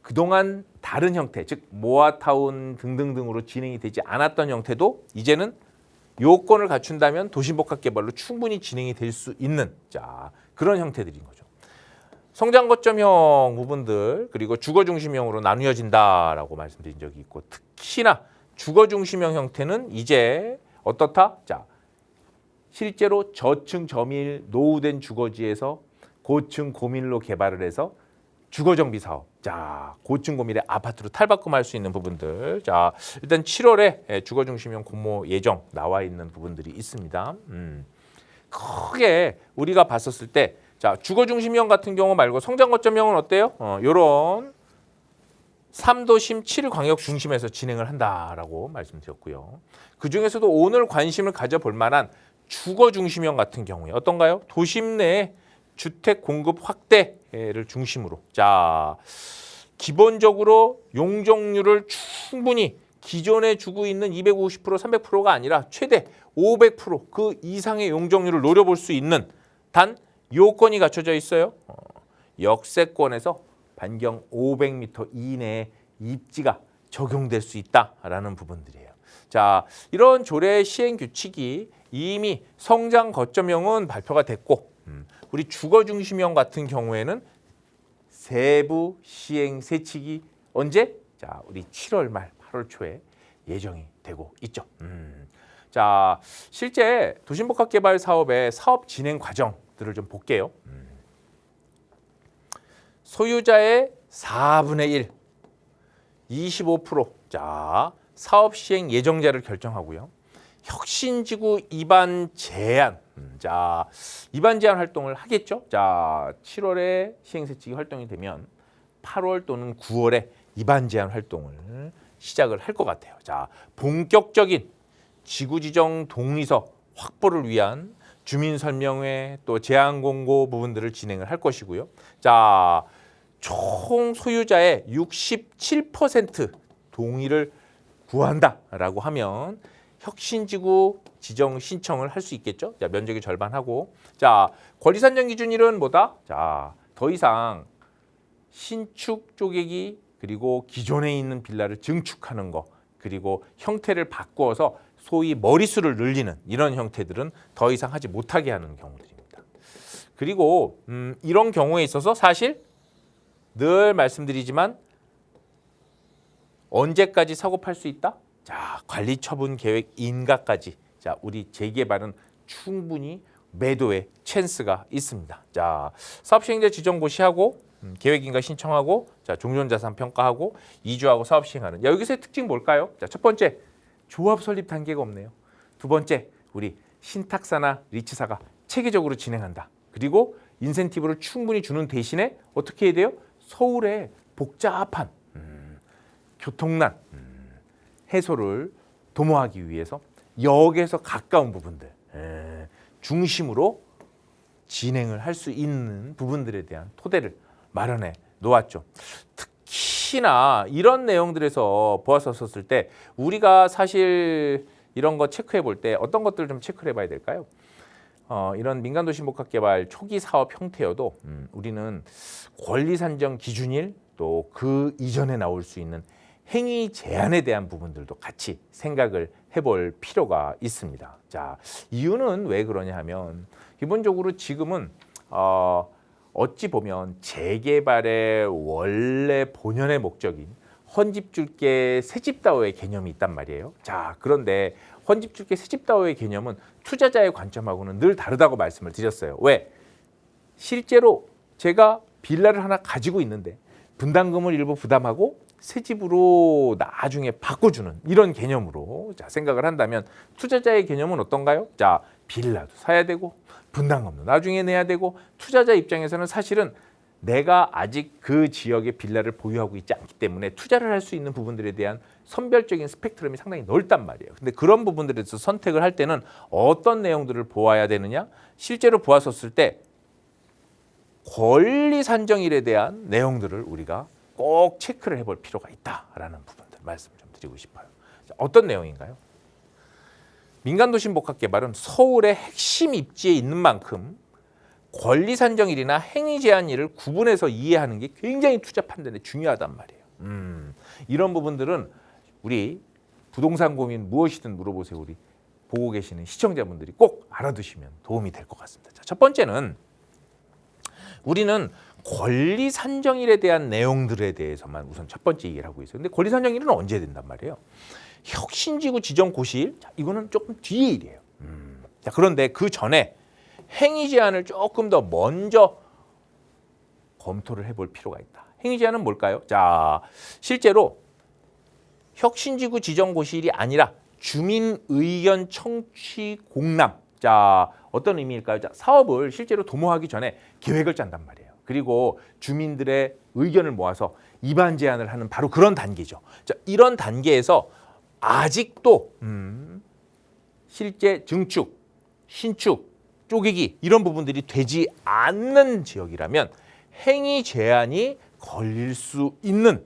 그동안 다른 형태, 즉 모아타운 등등등으로 진행이 되지 않았던 형태도 이제는 요건을 갖춘다면 도심복합 개발로 충분히 진행이 될 수 있는 자, 그런 형태들인 거죠. 성장 거점형 부분들 그리고 주거 중심형으로 나뉘어진다라고 말씀드린 적이 있고 특히나 주거 중심형 형태는 이제 어떻다? 자, 실제로 저층 저밀 노후된 주거지에서 고층 고밀로 개발을 해서 주거 정비 사업. 자, 고층 고밀의 아파트로 탈바꿈할 수 있는 부분들. 자, 일단 7월에 주거 중심형 공모 예정 나와 있는 부분들이 있습니다. 크게 우리가 봤었을 때, 자, 주거 중심형 같은 경우 말고 성장 거점형은 어때요? 요런 3도심 7광역 중심에서 진행을 한다라고 말씀드렸고요. 그 중에서도 오늘 관심을 가져볼 만한 주거 중심형 같은 경우에 어떤가요? 도심 내에 주택 공급 확대를 중심으로. 자, 기본적으로 용적률을 충분히 기존에 주고 있는 250%, 300%가 아니라 최대 500%그 이상의 용적률을 노려볼 수 있는 단 요건이 갖춰져 있어요. 역세권에서 반경 500m 이내에 입지가 적용될 수 있다라는 부분들이에요. 자, 이런 조례 시행 규칙이 이미 성장 거점형은 발표가 됐고, 우리 주거 중심형 같은 경우에는 세부 시행 세칙이 언제? 자, 우리 7월 말 8월 초에 예정이 되고 있죠. 자, 실제 도심복합개발 사업의 사업 진행 과정들을 좀 볼게요. 소유자의 4분의 1, 25%. 자, 사업 시행 예정자를 결정하고요. 혁신지구 입안 제한. 자, 입안 제한 활동을 하겠죠. 자, 7월에 시행세칙이 활동이 되면 8월 또는 9월에 입안 제한 활동을 시작을 할 것 같아요. 자, 본격적인 지구지정 동의서 확보를 위한 주민설명회 또 제한 공고 부분들을 진행을 할 것이고요. 자, 총 소유자의 67% 동의를 구한다라고 하면 혁신지구 지정 신청을 할 수 있겠죠. 자, 면적의 절반하고. 자, 권리 산정 기준일은 뭐다? 자, 더 이상 신축 쪼개기 그리고 기존에 있는 빌라를 증축하는 거 그리고 형태를 바꾸어서 소위 머리수를 늘리는 이런 형태들은 더 이상 하지 못하게 하는 경우들입니다. 그리고 이런 경우에 있어서 사실 늘 말씀드리지만 언제까지 사고 팔 수 있다? 자, 관리 처분 계획 인가까지. 자, 우리 재개발은 충분히 매도의 찬스가 있습니다. 자, 사업 시행자 지정 고시하고 계획 인가 신청하고 자, 종전자산 평가하고 이주하고 사업 시행하는. 야, 여기서의 특징 뭘까요? 자, 첫 번째, 조합 설립 단계가 없네요. 두 번째, 우리 신탁사나 리츠사가 체계적으로 진행한다. 그리고 인센티브를 충분히 주는 대신에 어떻게 해야 돼요? 서울의 복잡한 교통난 해소를 도모하기 위해서 역에서 가까운 부분들 중심으로 진행을 할 수 있는 부분들에 대한 토대를 마련해 놓았죠. 특히나 이런 내용들에서 보았었을 때 우리가 사실 이런 거 체크해 볼 때 어떤 것들을 좀 체크를 해봐야 될까요? 이런 민간도시복합개발 초기 사업 형태여도 우리는 권리 산정 기준일 또 그 이전에 나올 수 있는 행위 제한에 대한 부분들도 같이 생각을 해볼 필요가 있습니다. 자, 이유는 왜 그러냐 하면 기본적으로 지금은 어찌 보면 재개발의 원래 본연의 목적인 헌집 줄게 새집다오의 개념이 있단 말이에요. 자, 그런데 헌집 줄게 새집다오의 개념은 투자자의 관점하고는 늘 다르다고 말씀을 드렸어요. 왜? 실제로 제가 빌라를 하나 가지고 있는데 분담금을 일부 부담하고 새 집으로 나중에 바꿔주는 이런 개념으로 자, 생각을 한다면 투자자의 개념은 어떤가요? 자, 빌라도 사야 되고 분담금도 나중에 내야 되고 투자자 입장에서는 사실은 내가 아직 그 지역의 빌라를 보유하고 있지 않기 때문에 투자를 할 수 있는 부분들에 대한 선별적인 스펙트럼이 상당히 넓단 말이에요. 근데 그런 부분들에 대해서 선택을 할 때는 어떤 내용들을 보아야 되느냐? 실제로 보았었을 때 권리 산정일에 대한 내용들을 우리가 꼭 체크를 해볼 필요가 있다라는 부분들 말씀 좀 드리고 싶어요. 자, 어떤 내용인가요? 민간도심복합개발은 서울의 핵심 입지에 있는 만큼 권리 산정일이나 행위 제한일을 구분해서 이해하는 게 굉장히 투자 판단에 중요하단 말이에요. 이런 부분들은 우리 부동산 고민 무엇이든 물어보세요. 우리 보고 계시는 시청자분들이 꼭 알아두시면 도움이 될 것 같습니다. 자, 첫 번째는 우리는 권리 산정일에 대한 내용들에 대해서만 우선 첫 번째 얘기를 하고 있어요. 근데 권리 산정일은 언제 된단 말이에요? 혁신지구 지정 고시일, 자, 이거는 조금 뒤의 일이에요. 자, 그런데 그 전에 행위 제한을 조금 더 먼저 검토를 해볼 필요가 있다. 행위 제한은 뭘까요? 자, 실제로 혁신지구 지정 고시일이 아니라 주민 의견 청취 공람. 자, 어떤 의미일까요? 자, 사업을 실제로 도모하기 전에 계획을 짠단 말이에요. 그리고 주민들의 의견을 모아서 입안 제안을 하는 바로 그런 단계죠. 자, 이런 단계에서 아직도 실제 증축, 신축, 쪼개기 이런 부분들이 되지 않는 지역이라면 행위 제한이 걸릴 수 있는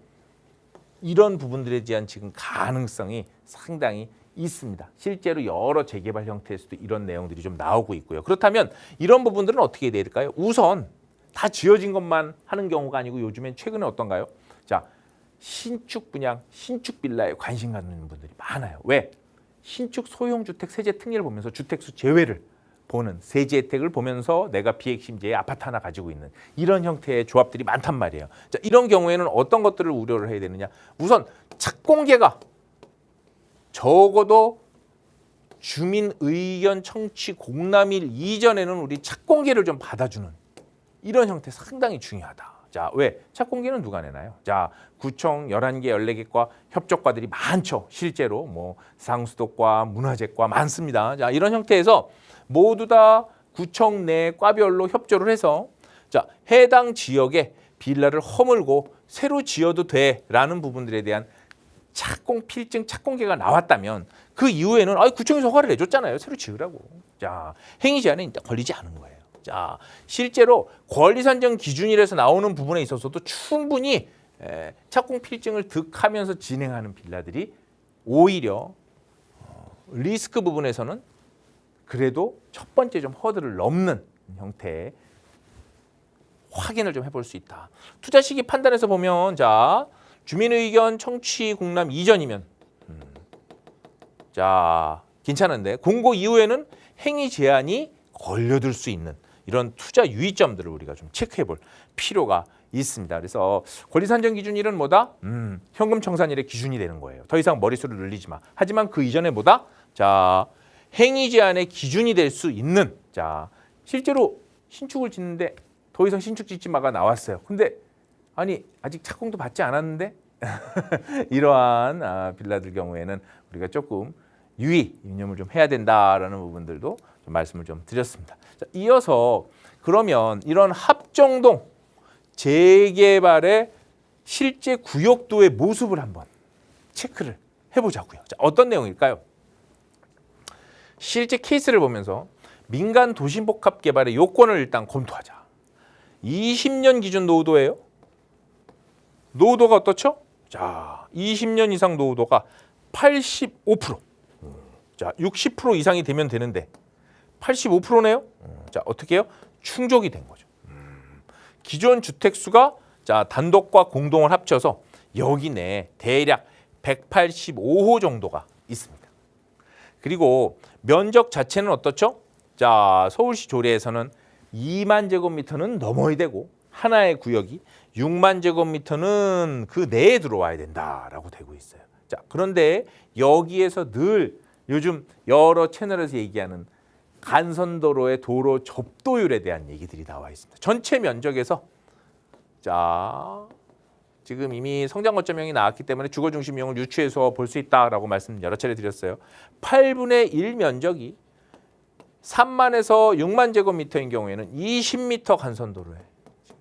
이런 부분들에 대한 지금 가능성이 상당히 있습니다. 실제로 여러 재개발 형태에서도 이런 내용들이 좀 나오고 있고요. 그렇다면 이런 부분들은 어떻게 돼야 될까요? 우선 다 지어진 것만 하는 경우가 아니고 요즘엔 최근에 어떤가요? 자, 신축 분양, 신축 빌라에 관심 갖는 분들이 많아요. 왜? 신축 소형주택 세제 특례를 보면서 주택수 제외를 보는 세제 혜택을 보면서 내가 비핵심제의 아파트 하나 가지고 있는 이런 형태의 조합들이 많단 말이에요. 자, 이런 경우에는 어떤 것들을 우려를 해야 되느냐? 우선 착공계가 적어도 주민 의견 청취 공람일 이전에는 우리 착공계를 좀 받아주는 이런 형태 상당히 중요하다. 자, 왜? 착공계는 누가 내나요? 자, 구청 11개, 14개과 협력과들이 많죠. 실제로 뭐 상수도과, 문화재과 많습니다. 자, 이런 형태에서 모두 다 구청 내 과별로 협조를 해서 자, 해당 지역에 빌라를 허물고 새로 지어도 돼라는 부분들에 대한 착공 필증 착공계가 나왔다면 그 이후에는 구청에서 허가를 내줬잖아요. 새로 지으라고. 자, 행위 제한은 일단 걸리지 않은 거예요. 자, 실제로 권리 산정 기준일에서 나오는 부분에 있어서도 충분히 착공 필증을 득하면서 진행하는 빌라들이 오히려 리스크 부분에서는 그래도 첫 번째 좀 허들을 넘는 형태의 확인을 좀 해볼 수 있다. 투자 시기 판단에서 보면 자, 주민 의견 청취 공람 이전이면 자, 괜찮은데 공고 이후에는 행위 제한이 걸려들 수 있는 이런 투자 유의점들을 우리가 좀 체크해 볼 필요가 있습니다. 그래서 권리 산정 기준일은 뭐다? 현금 청산일의 기준이 되는 거예요. 더 이상 머릿수를 늘리지 마. 하지만 그 이전에 뭐다? 자, 행위 제한의 기준이 될 수 있는 자, 실제로 신축을 짓는데 더 이상 신축 짓지 마가 나왔어요. 근데 아니 아직 착공도 받지 않았는데 이러한 빌라들 경우에는 우리가 조금 유념을 좀 해야 된다라는 부분들도 좀 말씀을 좀 드렸습니다. 자, 이어서 그러면 이런 합정동 재개발의 실제 구역도의 모습을 한번 체크를 해보자고요. 자, 어떤 내용일까요? 실제 케이스를 보면서 민간 도심복합 개발의 요건을 일단 검토하자. 20년 기준 노후도예요. 노후도가 어떻죠? 자, 20년 이상 노후도가 85%. 자, 60% 이상이 되면 되는데 85%네요. 자, 어떻게 해요? 충족이 된 거죠. 기존 주택 수가 자, 단독과 공동을 합쳐서 여기 내에 대략 185호 정도가 있습니다. 그리고 면적 자체는 어떻죠? 자, 서울시 조례에서는 2만 제곱미터는 넘어야 되고 하나의 구역이 6만 제곱미터는 그 내에 들어와야 된다라고 되고 있어요. 자, 그런데 여기에서 늘 요즘 여러 채널에서 얘기하는 간선도로의 도로 접도율에 대한 얘기들이 나와 있습니다. 전체 면적에서 자, 지금 이미 성장 거점형이 나왔기 때문에 주거 중심형을 유추해서 볼 수 있다라고 말씀 여러 차례 드렸어요. 8분의 1 면적이 3만에서 6만 제곱미터인 경우에는 20m 간선도로에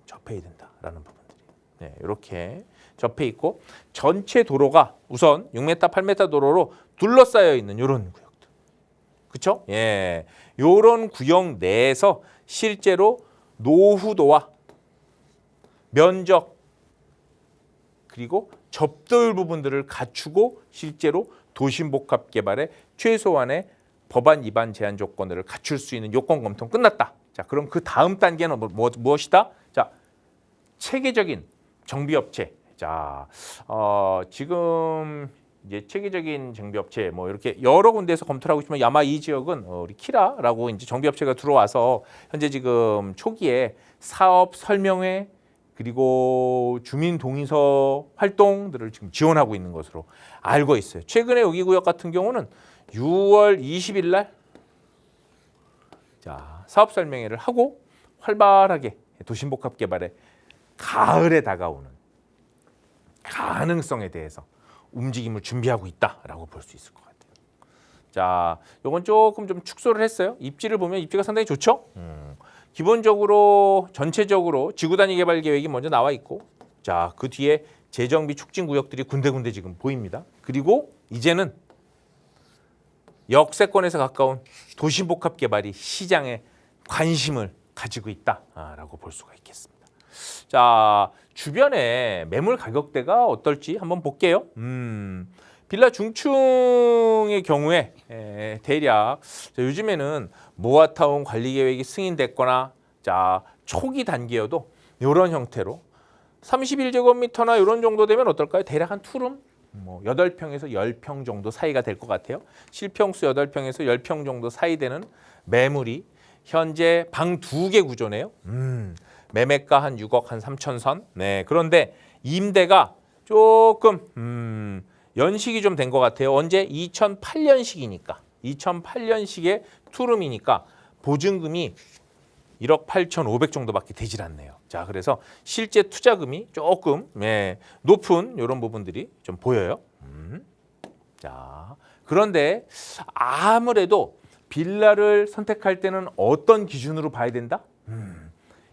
접해야 된다라는 부분들이 네, 이렇게 접해 있고 전체 도로가 우선 6m, 8m 도로로 둘러싸여 있는 이런 구역들, 그렇죠? 예, 이런 구역 내에서 실제로 노후도와 면적 그리고 접도율 부분들을 갖추고 실제로 도심복합 개발의 최소한의 법안 위반 제한 조건을 갖출 수 있는 요건 검토는 끝났다. 자, 그럼 그 다음 단계는 무엇이다? 자, 체계적인 정비업체. 자, 지금 이제 체계적인 정비업체 뭐 이렇게 여러 군데에서 검토를 하고 있지만 아마 이 지역은 우리 키라라고 이제 정비업체가 들어와서 현재 지금 초기에 사업 설명회 그리고 주민 동의서 활동들을 지금 지원하고 있는 것으로 알고 있어요. 최근에 여기 구역 같은 경우는 6월 20일 날 자, 사업 설명회를 하고 활발하게 도심복합 개발의 가을에 다가오는 가능성에 대해서 움직임을 준비하고 있다라고 볼 수 있을 것 같아요. 자, 이건 조금 좀 축소를 했어요. 입지를 보면 입지가 상당히 좋죠. 기본적으로 전체적으로 지구 단위 개발 계획이 먼저 나와 있고, 자, 그 뒤에 재정비 촉진 구역들이 군데군데 지금 보입니다. 그리고 이제는 역세권에서 가까운 도시복합 개발이 시장에 관심을 가지고 있다라고 볼 수가 있겠습니다. 자, 주변에 매물 가격대가 어떨지 한번 볼게요. 빌라 중층의 경우에 대략 요즘에는 모아타운 관리 계획이 승인됐거나 자 초기 단계여도 이런 형태로 31제곱미터나 이런 정도 되면 어떨까요? 대략 한 투룸 뭐 8평에서 10평 정도 사이가 될 것 같아요. 실평수 8평에서 10평 정도 사이 되는 매물이 현재 방 2개 구조네요. 매매가 한 6억 한 3천 선. 네, 그런데 임대가 조금 연식이 좀 된 것 같아요. 언제? 2008년식이니까. 2008년식의 투룸이니까 보증금이 1억 8,500 정도밖에 되질 않네요. 자, 그래서 실제 투자금이 조금 높은 이런 부분들이 좀 보여요. 자, 그런데 아무래도 빌라를 선택할 때는 어떤 기준으로 봐야 된다?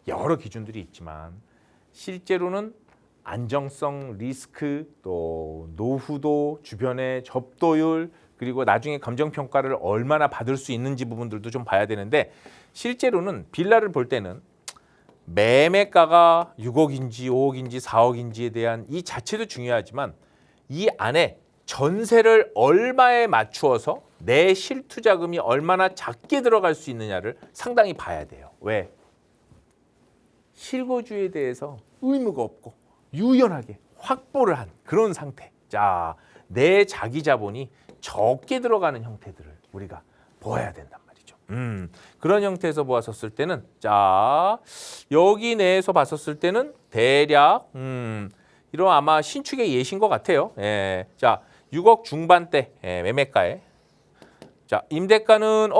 여러 기준들이 있지만 실제로는 안정성, 리스크, 또 노후도, 주변의 접도율, 그리고 나중에 감정평가를 얼마나 받을 수 있는지 부분들도 좀 봐야 되는데 실제로는 빌라를 볼 때는 매매가가 6억인지 5억인지 4억인지에 대한 이 자체도 중요하지만 이 안에 전세를 얼마에 맞추어서 내 실투자금이 얼마나 작게 들어갈 수 있느냐를 상당히 봐야 돼요. 왜? 실거주에 대해서 의무가 없고 유연하게 확보를 한 그런 상태. 자, 내 자기 자본이 적게 들어가는 형태들을 우리가 보아야 된단 말이죠. 그런 형태에서 보았었을 때는 자, 여기 내에서 봤었을 때는 대략 이런 아마 신축의 예신 것 같아요. 예. 자, 6억 중반대 매매가에 자, 임대가는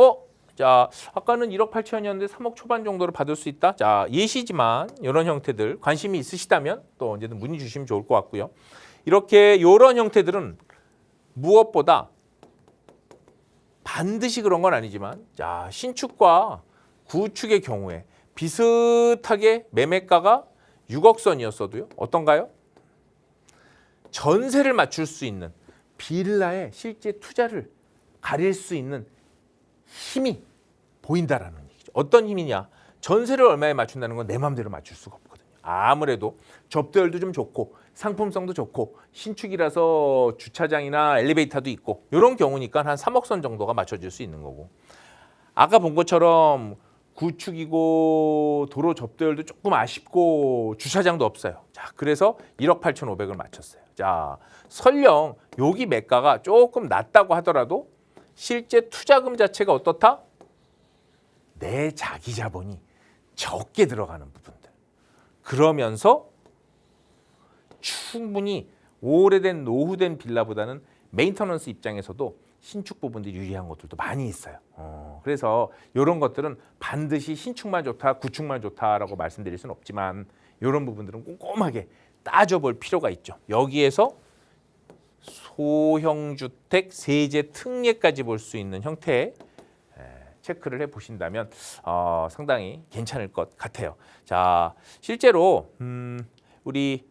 자, 아까는 1억 8천이었는데 3억 초반 정도를 받을 수 있다. 자, 예시지만 이런 형태들 관심이 있으시다면 또 언제든 문의 주시면 좋을 것 같고요. 이렇게 이런 형태들은 무엇보다 반드시 그런 건 아니지만 자, 신축과 구축의 경우에 비슷하게 매매가가 6억 선이었어도요. 어떤가요? 전세를 맞출 수 있는 빌라에 실제 투자를 가릴 수 있는 힘이 보인다라는 얘기죠. 어떤 힘이냐? 전세를 얼마에 맞춘다는 건 내 마음대로 맞출 수가 없거든요. 아무래도 접대율도 좀 좋고 상품성도 좋고 신축이라서 주차장이나 엘리베이터도 있고 이런 경우니까 한 3억 선 정도가 맞춰질 수 있는 거고 아까 본 것처럼 구축이고 도로 접대율도 조금 아쉽고 주차장도 없어요. 자, 그래서 1억 8,500을 맞췄어요. 자, 설령 여기 매가가 조금 낮다고 하더라도 실제 투자금 자체가 어떻다? 내 자기 자본이 적게 들어가는 부분들. 그러면서 충분히 오래된 노후된 빌라보다는 메인터넌스 입장에서도 신축 부분들이 유리한 것들도 많이 있어요. 그래서 이런 것들은 반드시 신축만 좋다, 구축만 좋다라고 말씀드릴 수는 없지만 이런 부분들은 꼼꼼하게 따져볼 필요가 있죠. 여기에서 소형주택 세제 특례까지 볼 수 있는 형태의 체크를 해보신다면 상당히 괜찮을 것 같아요. 자, 실제로 우리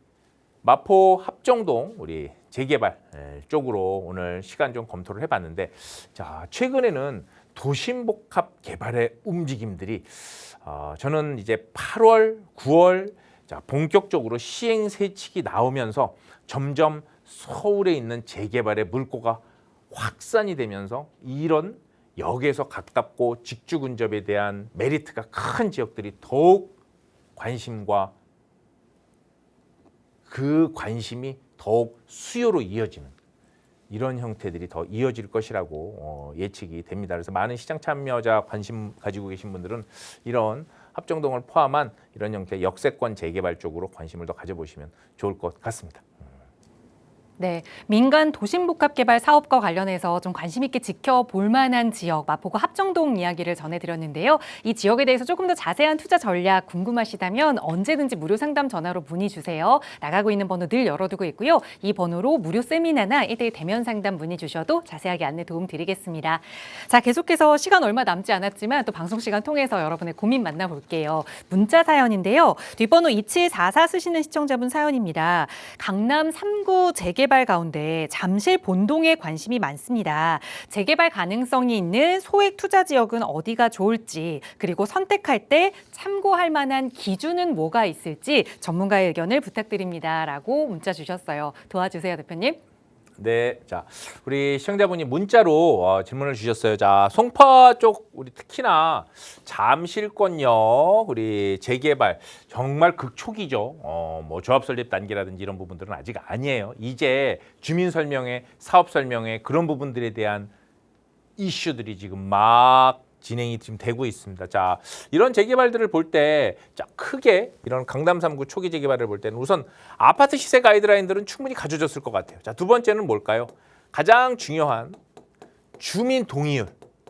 마포 합정동 우리 재개발 쪽으로 오늘 시간 좀 검토를 해봤는데 자, 최근에는 도심복합 개발의 움직임들이 저는 이제 8월, 9월 자, 본격적으로 시행세칙이 나오면서 점점 서울에 있는 재개발의 물꼬가 확산이 되면서 이런 역에서 가깝고 직주 근접에 대한 메리트가 큰 지역들이 더욱 관심과 그 관심이 더욱 수요로 이어지는 이런 형태들이 더 이어질 것이라고 예측이 됩니다. 그래서 많은 시장 참여자 관심 가지고 계신 분들은 이런 합정동을 포함한 이런 형태의 역세권 재개발 쪽으로 관심을 더 가져보시면 좋을 것 같습니다. 네, 민간 도심복합개발 사업과 관련해서 좀 관심 있게 지켜볼 만한 지역, 마포구 합정동 이야기를 전해드렸는데요. 이 지역에 대해서 조금 더 자세한 투자 전략 궁금하시다면 언제든지 무료 상담 전화로 문의 주세요. 나가고 있는 번호 늘 열어두고 있고요. 이 번호로 무료 세미나나 1대1 대면 상담 문의 주셔도 자세하게 안내 도움 드리겠습니다. 자, 계속해서 시간 얼마 남지 않았지만 또 방송 시간 통해서 여러분의 고민 만나볼게요. 문자 사연인데요. 뒷번호 2744 쓰시는 시청자분 사연입니다. 강남 3구 재개발 가운데 잠실 본동에 관심이 많습니다. 재개발 가능성이 있는 소액 투자 지역은 어디가 좋을지, 그리고 선택할 때 참고할 만한 기준은 뭐가 있을지 전문가의 의견을 부탁드립니다. 라고 문자 주셨어요. 도와주세요, 대표님. 네, 자, 우리 시청자분이 문자로 질문을 주셨어요. 자, 송파 쪽 우리 특히나 잠실권역 우리 재개발 정말 극초기죠. 뭐 조합 설립 단계라든지 이런 부분들은 아직 아니에요. 이제 주민 설명회, 사업 설명회 그런 부분들에 대한 이슈들이 지금 막 진행이 지금 되고 있습니다. 자, 이런 재개발들을 볼 때 크게 이런 강남 3구 초기 재개발을 볼 때는 우선 아파트 시세 가이드라인들은 충분히 갖춰졌을 것 같아요. 자, 두 번째는 뭘까요? 가장 중요한 주민 동의율.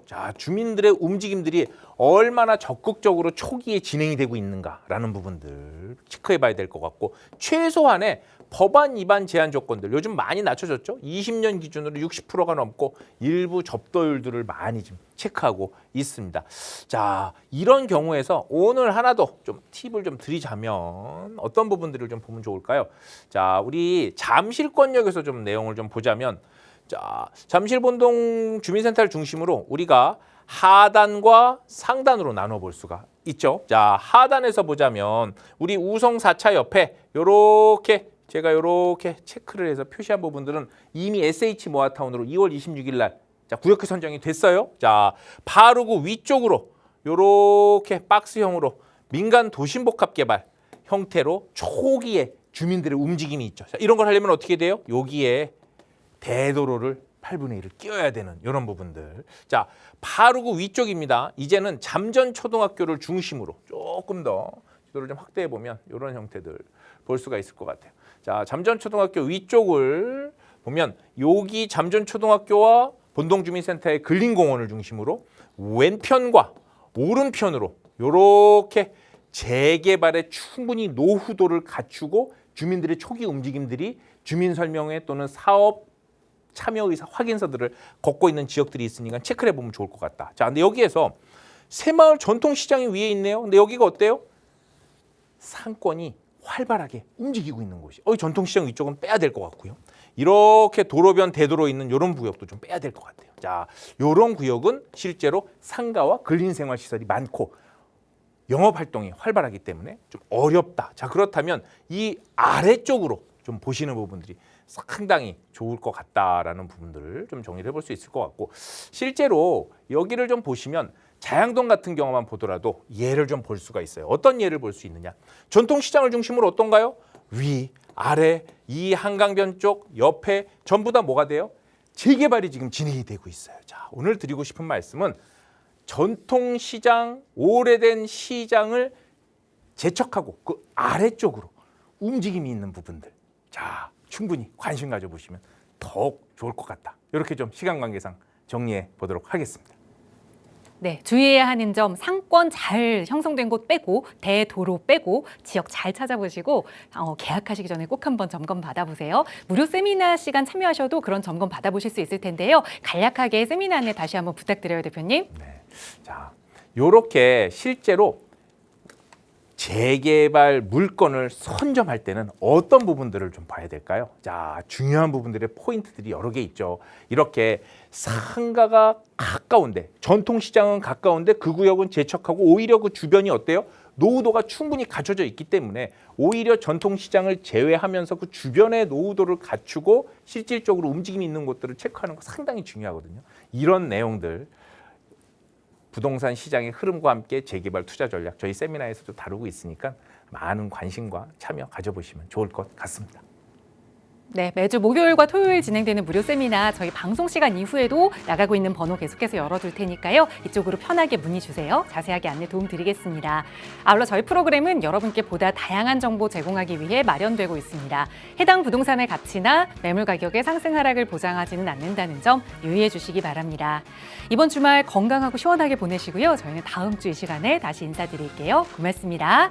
자, 주민들의 움직임들이 얼마나 적극적으로 초기에 진행이 되고 있는가라는 부분들 체크해 봐야 될 것 같고, 최소한의 법안 위반 제한 조건들 요즘 많이 낮춰졌죠. 20년 기준으로 60%가 넘고 일부 접도율들을 많이 좀 체크하고 있습니다. 자, 이런 경우에서 오늘 하나 더 좀 팁을 좀 드리자면 어떤 부분들을 좀 보면 좋을까요? 자, 우리 잠실권역에서 좀 내용을 좀 보자면, 자, 잠실본동 주민센터를 중심으로 우리가 하단과 상단으로 나눠볼 수가 있죠. 자, 하단에서 보자면 우리 우성 4차 옆에 요렇게 제가 요렇게 체크를 해서 표시한 부분들은 이미 SH 모아타운으로 2월 26일 날 자, 구역회 선정이 됐어요. 자, 바로 그 위쪽으로 요렇게 박스형으로 민간 도심복합 개발 형태로 초기에 주민들의 움직임이 있죠. 자, 이런 걸 하려면 어떻게 돼요? 여기에 대도로를 8분의 1을 끼워야 되는 이런 부분들. 자, 바로 그 위쪽입니다. 이제는 잠전초등학교를 중심으로 조금 더 지도를 좀 확대해 보면 이런 형태들 볼 수가 있을 것 같아요. 자, 잠전초등학교 위쪽을 보면 여기 잠전초등학교와 본동주민센터의 근린공원을 중심으로 왼편과 오른편으로 이렇게 재개발에 충분히 노후도를 갖추고 주민들의 초기 움직임들이 주민설명회 또는 사업 참여의사 확인서들을 걷고 있는 지역들이 있으니까 체크를 해보면 좋을 것 같다. 자, 근데 여기에서 새마을 전통시장이 위에 있네요. 근데 여기가 어때요? 상권이 활발하게 움직이고 있는 곳이. 전통시장 위쪽은 빼야 될 것 같고요. 이렇게 도로변 대도로 있는 이런 구역도 좀 빼야 될 것 같아요. 자, 이런 구역은 실제로 상가와 근린생활시설이 많고 영업활동이 활발하기 때문에 좀 어렵다. 자, 그렇다면 이 아래쪽으로 좀 보시는 부분들이 상당히 좋을 것 같다라는 부분들을 좀 정리를 해볼 수 있을 것 같고, 실제로 여기를 좀 보시면 자양동 같은 경우만 보더라도 예를 좀 볼 수가 있어요. 어떤 예를 볼 수 있느냐? 전통시장을 중심으로 어떤가요? 위, 아래, 이 한강변 쪽, 옆에 전부 다 뭐가 돼요? 재개발이 지금 진행이 되고 있어요. 자, 오늘 드리고 싶은 말씀은 전통시장, 오래된 시장을 재척하고 그 아래쪽으로 움직임이 있는 부분들. 자, 충분히 관심 가져보시면 더욱 좋을 것 같다. 이렇게 좀 시간 관계상 정리해 보도록 하겠습니다. 네, 주의해야 하는 점 상권 잘 형성된 곳 빼고 대도로 빼고 지역 잘 찾아보시고 계약하시기 전에 꼭 한번 점검 받아보세요. 무료 세미나 시간 참여하셔도 그런 점검 받아보실 수 있을 텐데요. 간략하게 세미나 안내 다시 한번 부탁드려요, 대표님. 네, 자, 요렇게 실제로 재개발 물건을 선점할 때는 어떤 부분들을 좀 봐야 될까요? 자, 중요한 부분들의 포인트들이 여러 개 있죠. 이렇게 상가가 가까운데, 전통시장은 가까운데 그 구역은 재척하고 오히려 그 주변이 어때요? 노후도가 충분히 갖춰져 있기 때문에 오히려 전통시장을 제외하면서 그 주변의 노후도를 갖추고 실질적으로 움직임이 있는 곳들을 체크하는 거 상당히 중요하거든요. 이런 내용들 부동산 시장의 흐름과 함께 재개발 투자 전략 저희 세미나에서도 다루고 있으니까 많은 관심과 참여 가져보시면 좋을 것 같습니다. 네, 매주 목요일과 토요일 진행되는 무료 세미나 저희 방송 시간 이후에도 나가고 있는 번호 계속해서 열어둘 테니까요. 이쪽으로 편하게 문의 주세요. 자세하게 안내 도움 드리겠습니다. 아울러 저희 프로그램은 여러분께 보다 다양한 정보 제공하기 위해 마련되고 있습니다. 해당 부동산의 가치나 매물 가격의 상승 하락을 보장하지는 않는다는 점 유의해 주시기 바랍니다. 이번 주말 건강하고 시원하게 보내시고요. 저희는 다음 주 이 시간에 다시 인사드릴게요. 고맙습니다.